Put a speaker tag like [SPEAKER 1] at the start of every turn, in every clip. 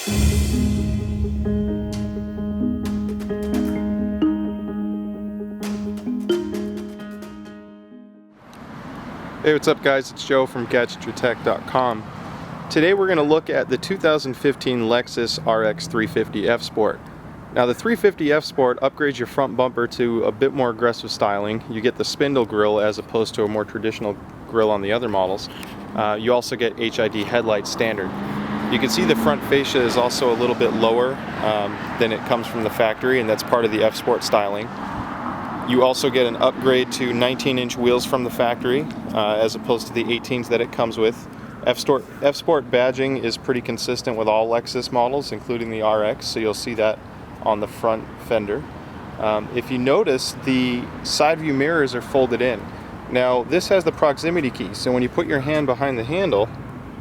[SPEAKER 1] Hey, what's up guys? It's Joe from GadgetYourTech.com. Today we're going to look at the 2015 Lexus RX 350 F Sport. Now the 350 F Sport upgrades your front bumper to a bit more aggressive styling. You get the spindle grille as opposed to a more traditional grille on the other models. You also get HID headlights standard. You can see the front fascia is also a little bit lower than it comes from the factory, and that's part of the F Sport styling. You also get an upgrade to 19-inch wheels from the factory as opposed to the 18s that it comes with. F Sport badging is pretty consistent with all Lexus models, including the RX, so you'll see that on the front fender. If you notice, the side view mirrors are folded in. Now this has the proximity key, so when you put your hand behind the handle,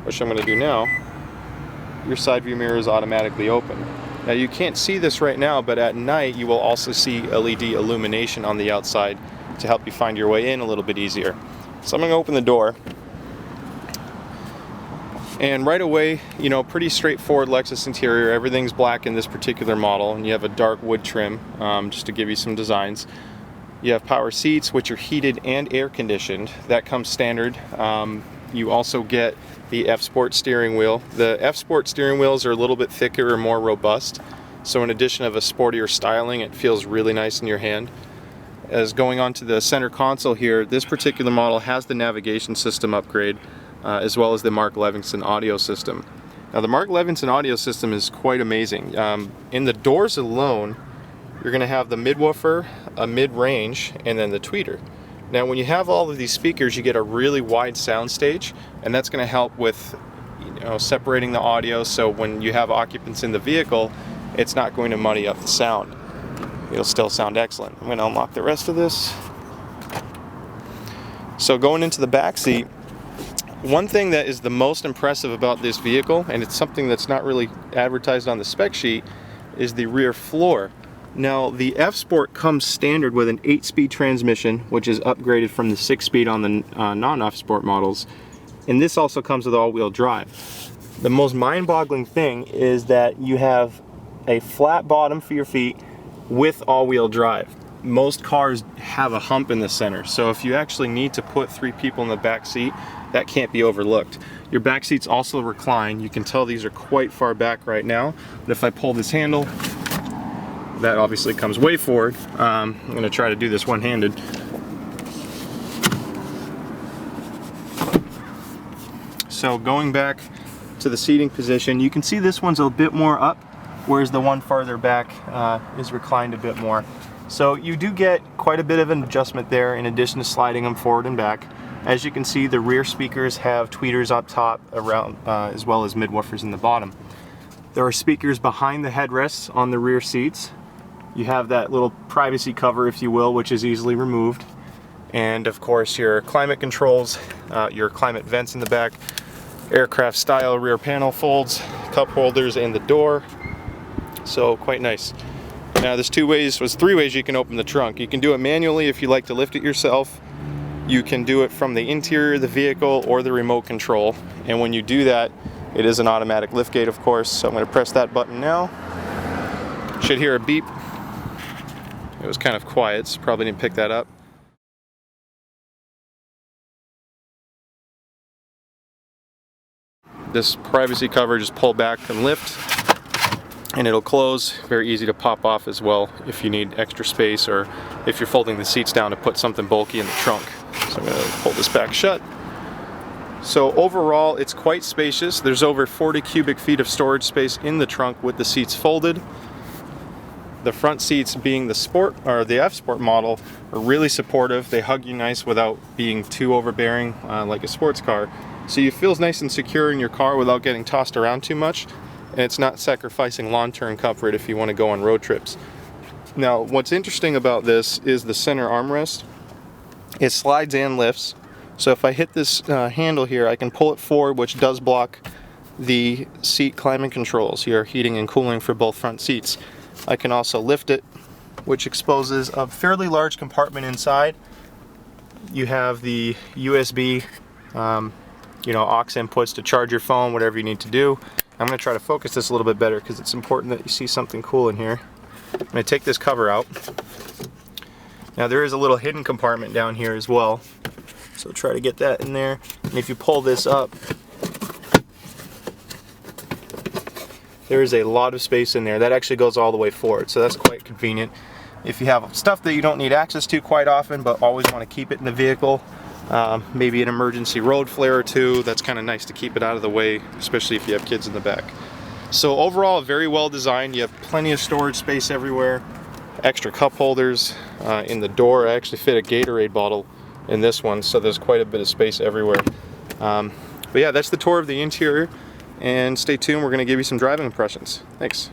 [SPEAKER 1] which I'm going to do now, your side view mirror is automatically open. Now you can't see this right now, but at night you will also see LED illumination on the outside to help you find your way in a little bit easier. So I'm going to open the door. And right away, you know, pretty straightforward Lexus interior. Everything's black in this particular model, and you have a dark wood trim, just to give you some designs. You have power seats, which are heated and air conditioned. That comes standard. You also get the F Sport steering wheel. The F Sport steering wheels are a little bit thicker and more robust, so in addition of a sportier styling, it feels really nice in your hand. As going on to the center console here, this particular model has the navigation system upgrade, as well as the Mark Levinson audio system. Now the Mark Levinson audio system is quite amazing. In the doors alone, you're going to have the midwoofer, a mid-range, and then the tweeter. Now when you have all of these speakers, you get a really wide sound stage, and that's going to help with, you know, separating the audio, so when you have occupants in the vehicle, it's not going to muddy up the sound. It'll still sound excellent. I'm going to unlock the rest of this. So going into the back seat, one thing that is the most impressive about this vehicle, and it's something that's not really advertised on the spec sheet, is the rear floor. Now the F Sport comes standard with an 8-speed transmission, which is upgraded from the 6-speed on the non-F Sport models, and this also comes with all-wheel drive. The most mind-boggling thing is that you have a flat bottom for your feet with all-wheel drive. Most cars have a hump in the center, so if you actually need to put 3 people in the back seat, that can't be overlooked. Your back seats also recline. You can tell these are quite far back right now, but if I pull this handle, that obviously comes way forward. I'm going to try to do this one-handed. So going back to the seating position, you can see this one's a bit more up, whereas the one farther back is reclined a bit more. So you do get quite a bit of an adjustment there, in addition to sliding them forward and back. As you can see, the rear speakers have tweeters up top, around, as well as midwoofers in the bottom. There are speakers behind the headrests on the rear seats. You have that little privacy cover, if you will, which is easily removed. And of course your climate controls, your climate vents in the back, aircraft style rear panel folds, cup holders, and the door. So quite nice. Now there's 3 ways you can open the trunk. You can do it manually if you like to lift it yourself. You can do it from the interior of the vehicle or the remote control. And when you do that, it is an automatic liftgate, of course. So I'm going to press that button now. Should hear a beep. It was kind of quiet, so probably didn't pick that up. This privacy cover, just pull back and lift, and it'll close. Very easy to pop off as well if you need extra space, or if you're folding the seats down to put something bulky in the trunk. So I'm going to pull this back shut. So overall, it's quite spacious. There's over 40 cubic feet of storage space in the trunk with the seats folded. The front seats, being the Sport or the F Sport model, are really supportive. They hug you nice without being too overbearing like a sports car. So you feel nice and secure in your car without getting tossed around too much, and it's not sacrificing long-term comfort if you want to go on road trips. Now, what's interesting about this is the center armrest. It slides and lifts. So if I hit this handle here, I can pull it forward, which does block the seat climate controls here, heating and cooling for both front seats. I can also lift it, which exposes a fairly large compartment inside. You have the USB, aux inputs to charge your phone, whatever you need to do. I'm going to try to focus this a little bit better because it's important that you see something cool in here. I'm going to take this cover out. Now there is a little hidden compartment down here as well, so try to get that in there. And if you pull this up, there is a lot of space in there. That actually goes all the way forward, so that's quite convenient. If you have stuff that you don't need access to quite often but always want to keep it in the vehicle, maybe an emergency road flare or two, that's kind of nice to keep it out of the way, especially if you have kids in the back. So overall, very well designed. You have plenty of storage space everywhere, extra cup holders in the door. I actually fit a Gatorade bottle in this one, so there's quite a bit of space everywhere. But yeah, that's the tour of the interior, and stay tuned, we're going to give you some driving impressions. Thanks.